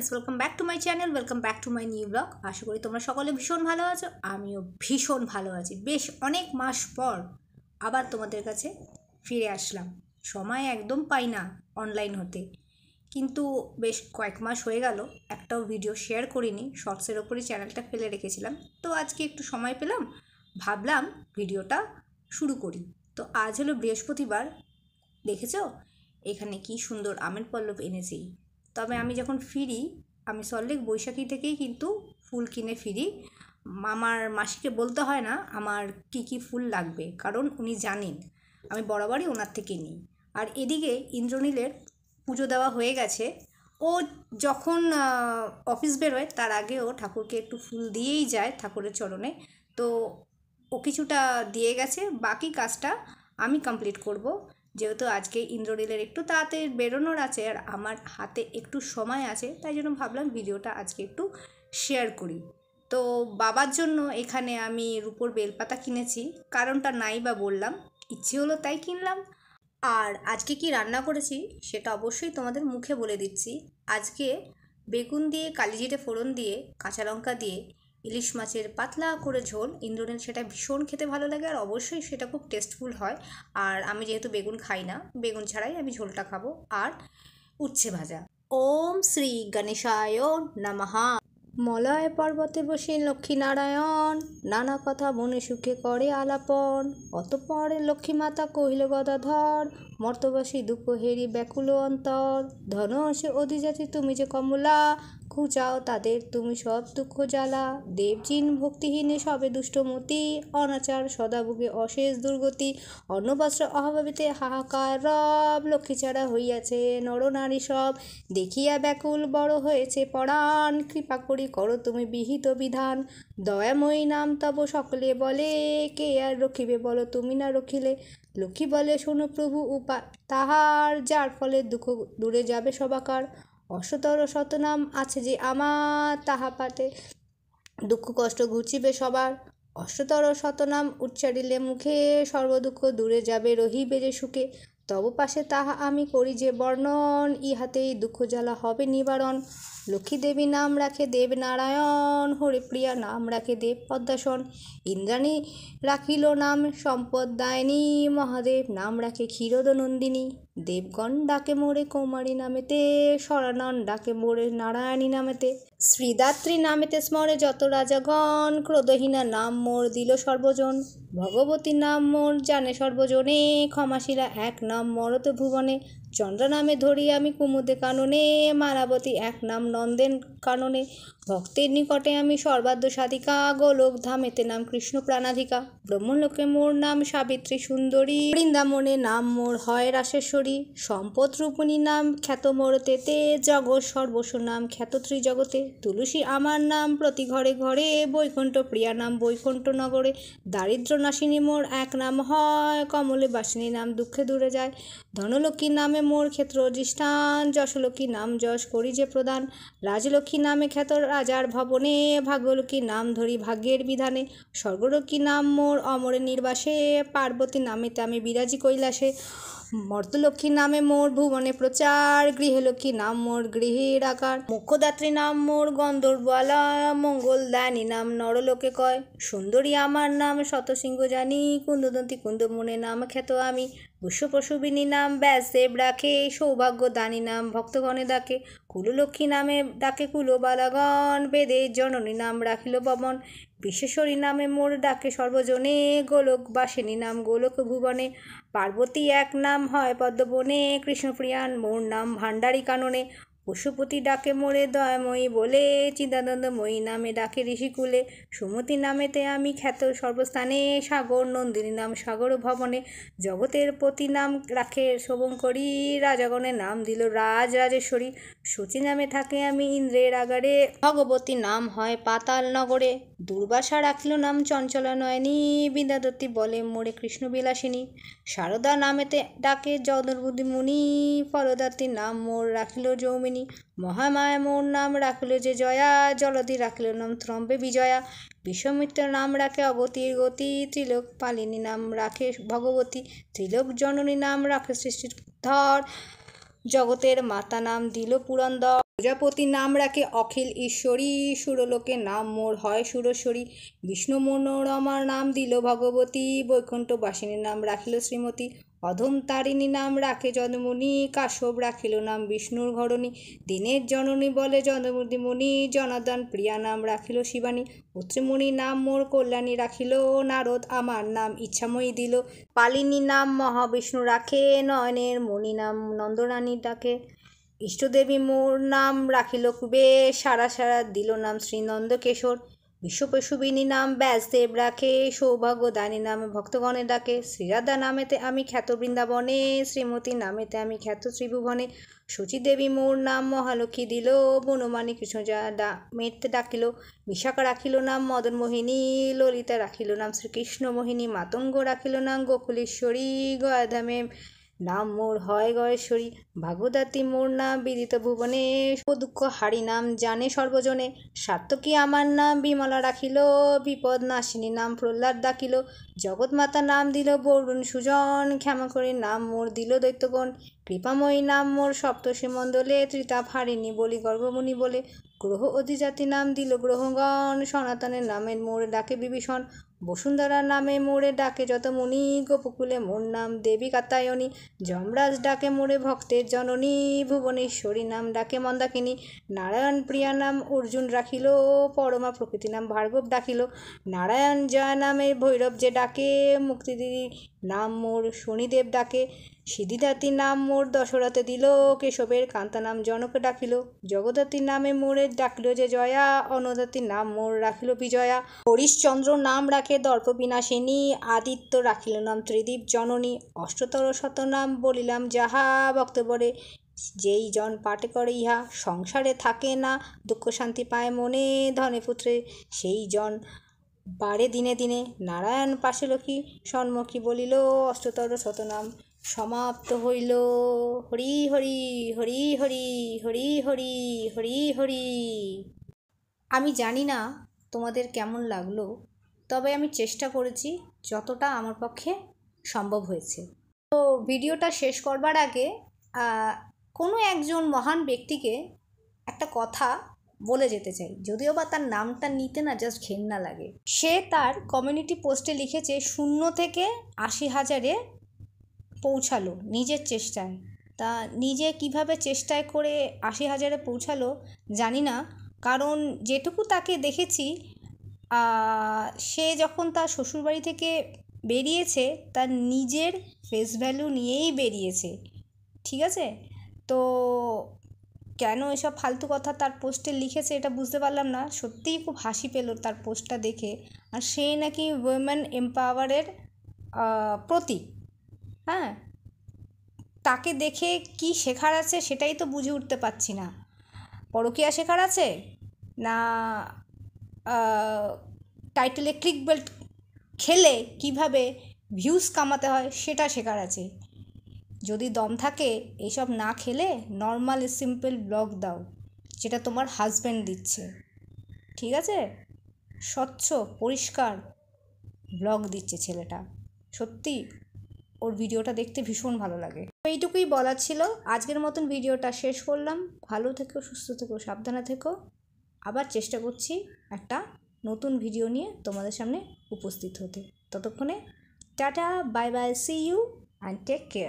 Friends welcome back to my channel welcome back to my new blog. आशा करी तुम्हारा सकले भीषण भालो आछो, आमिओ भीषण भालो आछि। बेश अनेक मास पर आबार तोमादेर काछे फिरे आसलाम। समय एकदम पाई ना अनलाइन होते, किन्तु बेश कयेक मास हये गेल एकटाओ भिडियो शेयर करिनी। शर्ट्सের ওপরই চ্যানেলটা ফেলে রেখেছিলাম, তো আজকে একটু সময় পেলাম, ভাবলাম ভিডিওটা শুরু করি। তো আজ হলো বৃহস্পতিবার, দেখেছো এখানে কি সুন্দর আমের পল্লব এনেছি। তবে আমি যখন ফিরি, আমি সল্টলেক বৈশাখী থেকেই কিন্তু ফুল কিনে ফিরি। আমার মাসিকে বলতে হয় না আমার কি কি ফুল লাগবে, কারণ উনি জানেন আমি বরাবরই ওনার থেকে নিই। আর এদিকে ইন্দ্রনীলের পুজো দেওয়া হয়ে গেছে। ও যখন অফিস বেরোয় তার আগে ও ঠাকুরকে একটু ফুল দিয়েই যায় ঠাকুরের চরণে। তো ও কিছুটা দিয়ে গেছে, বাকি কাজটা আমি কমপ্লিট করব। যেহেতু আজকে ইন্দ্রনীলের একটু তাড়াতাড়ি বেরোনোর আছে আর আমার হাতে একটু সময় আছে, তাই জন্য ভাবলাম ভিডিওটা আজকে একটু শেয়ার করি। তো বাবার জন্য এখানে আমি রূপোর বেলপাতা কিনেছি, কারণটা নাই বা বললাম, ইচ্ছে হলো তাই কিনলাম। আর আজকে কি রান্না করেছি সেটা অবশ্যই তোমাদের মুখে বলে দিচ্ছি। আজকে বেগুন দিয়ে কালিজিরে ফোড়ন দিয়ে কাঁচা লঙ্কা দিয়ে ইলিশ মাছের পাতলা করে ঝোল। ইন্দ্রনীল সেটা ভীষণ খেতে ভালো লাগে আর অবশ্যই সেটা খুব টেস্টফুল হয়। আর আমি যেহেতু বেগুন খাই না, বেগুন ছাড়াই আমি ঝোলটা খাবো। আর উচ্ছে ভাজা। ওম শ্রী গণেশায় নমঃ। মলয় পর্বতে বসে লক্ষ্মীনারায়ণ নানা কথা মনে সুখে করে আলাপন। অতঃপর লক্ষ্মী মাতা কহিল গদাধর, মর্তবাসী দুঃখ হেরি ব্যাকুল অন্তর। ধনস অধিজাতি তুমি যে কমলা, খুঁচাও তাদের তুমি সব দুঃখ জ্বালা। দেবজিন ভক্তিহীনে সবে দুষ্টমতি, অনাচার সদাভোগে অশেষ দুর্গতি। অন্নবস্ত্র অভাবেতে হাহাকার রব, লক্ষ্মী ছাড়া হইয়াছে নরনারী সব। দেখিয়া ব্যাকুল বড় হয়েছে পরাণ, কৃপা করি করো তুমি বিহিত বিধান। দয়াময়ী নাম তব সকলে বলে, কে আর রখিবে বলো তুমি না রখিলে। লক্ষ্মী বলে শোনো প্রভু উপায় তাহার, যার ফলে দুঃখ দূরে যাবে সবাকার। অষ্টতর শতনাম আছে যে আমার, তাহা পাতে দুঃখ কষ্ট ঘুচিবে সবার। অষ্টতর শতনাম উচ্চারিলে মুখে, সর্বদুঃখ দূরে যাবে রহিবে যে সুখে। তব পাশে তাহা আমি করি যে বর্ণন, ইহাতেই দুঃখ জ্বালা হবে নিবারণ। লক্ষ্মী দেবী নাম রাখে দেব নারায়ণ, হরিপ্রিয়া নাম রাখে দেব পদ্মাসন। ইন্দ্রাণী রাখিল নাম সম্পদ দায়িনী, মহাদেব নাম রাখে ক্ষীরদ নন্দিনী। দেবগণ ডাকে মোরে কৌমারী নামেতে, সরানন ডাকে মোরে নারায়ণী নামেতে। শ্রীদাত্রী নামেতে স্মরে যত রাজাগণ, ক্রোধহীনা নাম মোর দিল সর্বজন। ভগবতী নাম মোর জানে সর্বজনে, ক্ষমাশীলা এক নাম মরত ভুবনে। চন্দ্র নামে ধরি আমি কুমুদে কাননে, মালাবতী এক নাম নন্দেন কাননে। ভক্তের নিকটে আমি সর্বাদ্য সাধিকা, গোলক ধামেতে নাম কৃষ্ণ প্রাণাধিকা। ব্রহ্মলোকে মোর নাম সাবিত্রী সুন্দরী, বৃন্দাবনে নাম মোর হয় রাসেশ্বরী। সম্পদ রূপিণী নাম খ্যাত মোর তেতে, জগৎ সর্বস্ব নাম খ্যাত ত্রিজগতে। তুলসী আমার নাম প্রতি ঘরে ঘরে, বৈকুণ্ঠ প্রিয়া নাম বৈকুণ্ঠ নগরে। দারিদ্র নাশিনী মোর এক নাম হয়, কমলে বাসিনী নাম দুঃখে দূরে যায়। ধনলক্ষ্মী নামে মোর ক্ষেত্র অধিষ্ঠান, যশলক্ষ্মী নাম যশ করি যে প্রদান। রাজলক্ষ্মী নামে খ্যাত রাজার ভবনে, ভাগ্যলক্ষ্মী নাম ধরি ভাগ্যের বিধানে। স্বর্গলক্ষ্মী নাম মোর অমরে নির্বাসে, পার্বতী নামেতে আমি বিরাজি কৈলাসে। মর্তলক্ষ্মী নামে মোর ভুবনে প্রচার, গৃহলক্ষ্মী নাম মোর গৃহের আকার। মুখ্যদাত্রী নাম মোর গন্ধর্বালয়, মঙ্গল দায়নী নাম নরলোকে কয়। সুন্দরী আমার নাম শতসিংহ জানি, কুন্দদন্তী কুন্দমনে নাম খ্যাত আমি। পুষ্যপ্রসবিনী নাম ব্যাসদেব রাখে, সৌভাগ্য দানী নাম ভক্তগণে ডাকে। কুললক্ষ্মী নামে ডাকে কুলবালাগণ, বেদের জননী নাম রাখিল পবন। বিশ্বেশ্বরী নামে মোর ডাকে সর্বজনে, গোলক বাসিনী নাম গোলক ভুবনে। পার্বতী এক নাম হয় পদ্মবনে, কৃষ্ণপ্রিয়ান মোর নাম ভাণ্ডারী কাননে। পশুপতি ডাকে মোরে দয়াময়ী বলে, চিদানন্দময়ী নামে ডাকে ঋষিকুলে। সুমতি নামেতে আমি খ্যাত সর্বস্থানে, সাগর নন্দিনী নাম সাগর ভবনে। জগতের পতি নাম রাখে শুভঙ্করী, রাজাগণের নাম দিল রাজ রাজেশ্বরী। সচী নামে থাকে আমি ইন্দ্রের আগারে, ভগবতী নাম হয় পাতাল নগরে। দুর্বাসা রাখিল নাম চঞ্চলা নয়নী, বিদ্যাদত্তী বলে মোরে কৃষ্ণ বিলাসিনী। শারদা নামেতে ডাকে যদুর্বুদ্ধি মুনি, ফলদাত্রী নাম মোর রাখিল যৌমিনী। মহামায়া মোর নাম রাখিল যে জয়া, জলধি রাখিল নাম ত্রম্বে বিজয়া। বিশ্বমিত্র নাম রাখে অগতির গতি, ত্রিলোক পালিনী নাম রাখে ভগবতী। ত্রিলোক জননী নাম রাখে সৃষ্টির ধর, জগতের মাতা নাম দিল পুরন্দর। প্রজাপতি নাম রাখে অখিল ঈশ্বরী, সুরলোকে নাম মোর হয় সুরেশ্বরী। বিষ্ণু মনোরমার নাম দিল ভগবতী, বৈকুণ্ঠবাসিনীর নাম রাখিল শ্রীমতী। অধম তারিণী নাম রাখে যদুমণি, কাশ্যপ রাখিল নাম বিষ্ণুর ঘরণী। দিনের জননী বলে যদুমণি, জনার্দন প্রিয়া নাম রাখিল শিবানী। অত্রিমণি নাম মোর কল্যাণী রাখিল, নারদ আমার নাম ইচ্ছাময়ী দিল। পালিনী নাম মহাবিষ্ণু রাখে, নয়নের মণি নাম নন্দরানী ডাকে। ইষ্টদেবী মোর নাম রাখিল কুবের, সারা সারা দিল নাম শ্রীনন্দকেশর। বিশ্বপ্রসূবিনী নাম ব্যাসদেব রাখে, সৌভাগ্যদানী নাম ভক্তগণে ডাকে। শ্রীরাধা নামেতে আমি খ্যাত বৃন্দাবনে, শ্রীমতী নামেতে আমি খ্যাত ত্রিভুবনে। শচীদেবী মোর নাম মহালক্ষ্মী দিল, বনমালী কৃষ্ণ মেতে ডাকিল। বিশাখা রাখিল নাম মদন মোহিনী, ললিতা রাখিল নাম শ্রীকৃষ্ণ মোহিনী। মাতঙ্গ রাখিল নাম গোকুলেশ্বরী, গয়াধামে নাম মোর হয় গয়েশ্বরী। ভাগবতী মোর নাম বিদিত ভুবনে, দুঃখ হারি নাম জানে সর্বজনে। সাত্যকী আমার নাম বিমলা রাখিল, বিপদ নাশিনী নাম প্রহ্লাদ ডাকিল। জগৎমাতা নাম দিল বরুণ সুজন, ক্ষমা করে নাম মোর দিল দৈত্যগণ। কৃপাময়ী নাম মোর সপ্তর্ষি মণ্ডলে, ত্রিতাপ হারিণী বলি গর্ভমুনি বলে। গ্রহ অধিজাতি নাম দিল গ্রহগণ, সনাতনের নামে মোরে ডাকে বিভীষণ। বসুন্ধরা নামে মোরে ডাকে যত মুনি, গোপকুলে মোর নাম দেবী কাত্যায়নী। যমরাজ ডাকে মোরে ভক্তের জননী, ভুবনেশ্বরী নাম ডাকে মন্দাকিনী। নারায়ণ প্রিয়া নাম অর্জুন রাখিল, পরমা প্রকৃতি নাম ভার্গব ডাকিল। নারায়ণ জয় নামে ভৈরব যে ডাকে, মুক্তিদিদি নাম মোর শনিদেব ডাকে। সিদ্ধিদাত্রী নাম মোর দশরথে দিল, কেশবের কান্তা নাম জনকে ডাকিল। জগদ্ধাত্রী নামে মোরে ডাকিল যে জয়া, অন্নদাত্রী নাম মোর রাখিল বিজয়া। হরিশ্চন্দ্র নাম রাখে দর্প বিনাশিনী, আদিত্য রাখিল নাম ত্রিদীপ জননী। অষ্টতর শত নাম বলিলাম যাহা, ভক্তবরে যেই জন পাঠ করে ইহা। সংসারে থাকে না দুঃখ শান্তি পায় মনে, ধনে পুত্রে সেই জন বাড়ে দিনে দিনে। নারায়ণ পাশে লক্ষ্মী সন্মুখী বলিল, অষ্টতর শতনাম সমাপ্ত হইল। হরি হরি হরি হরি হরি হরি হরি হরি। আমি জানি না তোমাদের কেমন লাগলো, তবে আমি চেষ্টা করেছি যতটা আমার পক্ষে সম্ভব হয়েছে। তো ভিডিওটা শেষ করবার আগে কোনো একজন মহান ব্যক্তিকে একটা কথা বলে যেতে চাই, যদিও বা তার নামটা নিতে না জাস্ট ঘেন্না লাগে। সে তার কমিউনিটি পোস্টে লিখেছে 0 থেকে 80,000-এ পৌঁছালো নিজের চেষ্টায়। তা নিজে কিভাবে চেষ্টায় করে 80,000-এ পৌঁছালো জানি না, কারণ যেটুকু তাকে দেখেছি সে যখন তার শ্বশুরবাড়ি থেকে বেরিয়েছে তার নিজের ফেস ভ্যালু নিয়েই বেরিয়েছে, ঠিক আছে? তো কেন এসব ফালতু কথা তার পোস্টে লিখেছে এটা বুঝতে পারলাম না। সত্যিই খুব হাসি পেল তার পোস্টটা দেখে। আর সে নাকি উইমেন এম্পাওয়ারের প্রতীক। হ্যাঁ, তাকে দেখে কি শেখার আছে সেটাই তো বুঝে উঠতে পারছি না। পরকীয়া শেখার আছে না টাইটেলে ক্লিক বেল্ট খেলে কিভাবে ভিউজ কামাতে হয় সেটা শেখার আছে। যদি দম থাকে এইসব না খেলে নর্মাল সিম্পল ব্লগ দাও, যেটা তোমার হাজব্যান্ড দিচ্ছে, ঠিক আছে? স্বচ্ছ পরিষ্কার ব্লগ দিচ্ছে ছেলেটা। সত্যি ওর ভিডিওটা দেখতে ভীষণ ভালো লাগে। এইটুকুই বলার ছিল। আজকের মতন ভিডিওটা শেষ করলাম। ভালো থেকো, সুস্থ থেকো, সাবধানে থেকো। আবার চেষ্টা করছি একটা নতুন ভিডিও নিয়ে তোমাদের সামনে উপস্থিত হতে। ততক্ষণে tata, bye bye, see you and take care.